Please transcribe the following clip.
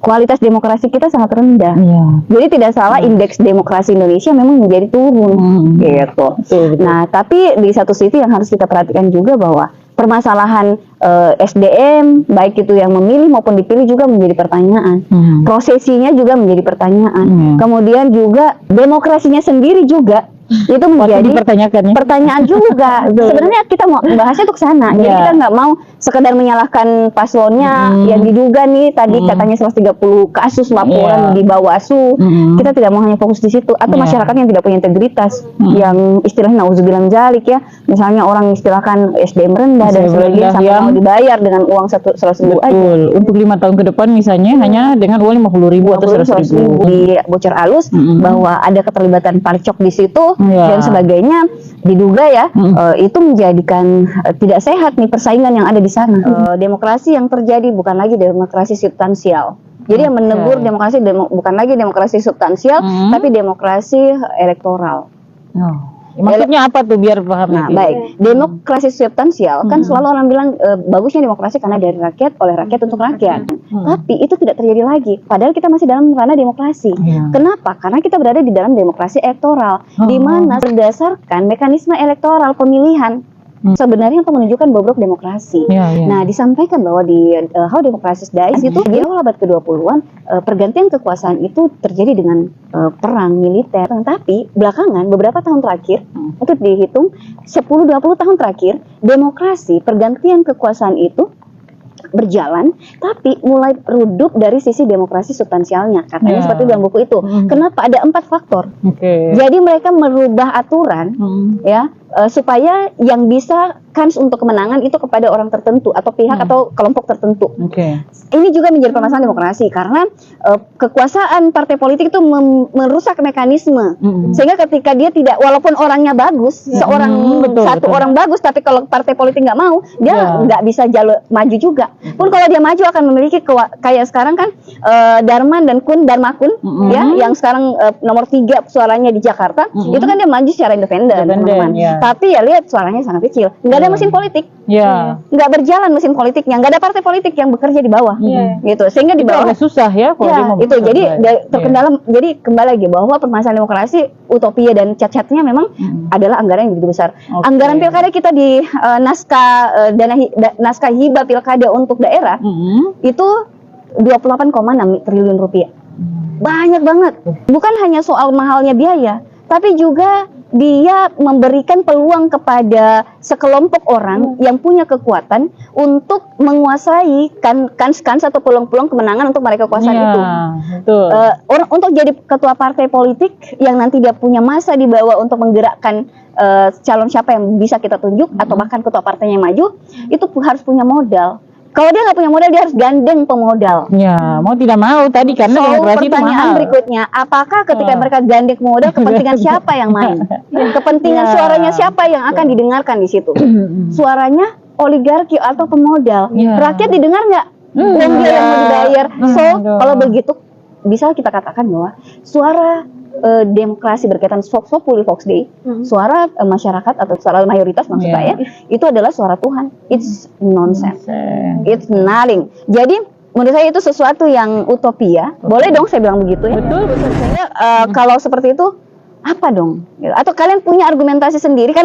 kualitas demokrasi kita sangat rendah. Jadi tidak salah indeks demokrasi Indonesia memang menjadi turun gitu. Nah, tapi di satu sisi yang harus kita perhatikan juga bahwa permasalahan SDM baik itu yang memilih maupun dipilih juga menjadi pertanyaan. Prosesinya juga menjadi pertanyaan. Kemudian juga demokrasinya sendiri juga itu menjadi pertanyaan juga. Sebenarnya kita mau bahasnya tuh ke sana. Jadi kita nggak mau sekedar menyalahkan paslonnya yang diduga nih tadi katanya 130 kasus laporan di Bawaslu. Kita tidak mau hanya fokus di situ, atau masyarakat yang tidak punya integritas, yang istilahnya nauzubillah min dzalik ya. Misalnya orang istilahkan SDM rendah dan sebagainya sampai mau dibayar dengan uang 100.000 aja. Untuk 5 tahun ke depan misalnya hanya dengan uang 50.000 atau 100.000. Di bocor halus bahwa ada keterlibatan parcok di situ dan sebagainya, diduga ya itu menjadikan tidak sehat nih persaingan yang ada di sana. Demokrasi yang terjadi bukan lagi demokrasi substansial. Jadi yang menegur demokrasi bukan lagi demokrasi substansial, tapi demokrasi elektoral. Maksudnya apa tuh biar paham? Nah, baik. Demokrasi substansial kan selalu orang bilang bagusnya demokrasi karena dari rakyat, oleh rakyat untuk rakyat. Tapi itu tidak terjadi lagi. Padahal kita masih dalam ranah demokrasi. Kenapa? Karena kita berada di dalam demokrasi elektoral, di mana berdasarkan mekanisme elektoral pemilihan sebenarnya untuk menunjukkan bobrok demokrasi. Nah, disampaikan bahwa di How Democracy Dies itu di awal abad ke-20-an pergantian kekuasaan itu terjadi dengan perang militer. Tapi belakangan beberapa tahun terakhir untuk dihitung 10-20 tahun terakhir demokrasi pergantian kekuasaan itu berjalan, tapi mulai redup dari sisi demokrasi substansialnya, katanya seperti dalam buku itu. Kenapa? Ada 4 faktor. Jadi mereka merubah aturan ya supaya yang bisa kans untuk kemenangan itu kepada orang tertentu atau pihak atau kelompok tertentu. Ini juga menjadi permasalahan demokrasi karena kekuasaan partai politik itu merusak mekanisme, sehingga ketika dia tidak, walaupun orangnya bagus, satu orang bagus, tapi kalau partai politik nggak mau, dia nggak bisa jalur maju juga. Pun kalau dia maju akan memiliki kayak sekarang kan Darman dan Dharma Kun ya, yang sekarang nomor 3 suaranya di Jakarta, itu kan dia maju secara independen, teman-teman. Tapi ya lihat suaranya sangat kecil, nggak ada mesin politik, nggak berjalan mesin politiknya, nggak ada partai politik yang bekerja di bawah, gitu. Sehingga di bawah agak susah ya kalau dia mau itu jadi terkendala. Jadi kembali lagi bahwa permasalahan demokrasi, utopia dan cat-catnya memang adalah anggaran yang begitu besar. Anggaran pilkada kita di naskah hibah pilkada untuk daerah itu 28,6 triliun rupiah. Banyak banget. Bukan hanya soal mahalnya biaya, tapi juga dia memberikan peluang kepada sekelompok orang yang punya kekuatan untuk menguasai kans atau peluang-peluang kemenangan untuk meraih kekuasaan itu. Untuk jadi ketua partai politik yang nanti dia punya masa di bawah untuk menggerakkan calon siapa yang bisa kita tunjuk atau bahkan ketua partainya yang maju, itu harus punya modal. Kalau dia nggak punya modal, dia harus gandeng pemodal. Mau tidak mau tadi karena demokrasi itu mahal. Pertanyaan berikutnya, apakah ketika mereka gandeng pemodal, kepentingan siapa yang main? Kepentingan suaranya siapa yang akan didengarkan di situ? Suaranya oligarki atau pemodal. Rakyat didengar nggak? Uang dia yang mau dibayar. Kalau begitu, bisa kita katakan bahwa suara demokrasi berkaitan Populi Vox Dei, suara masyarakat atau suara mayoritas maksud saya, itu adalah suara Tuhan. It's nonsense. It's nothing. Jadi menurut saya itu sesuatu yang utopia. Boleh dong saya bilang begitu ya. Betul. Saya kalau seperti itu apa dong? Atau kalian punya argumentasi sendiri kan?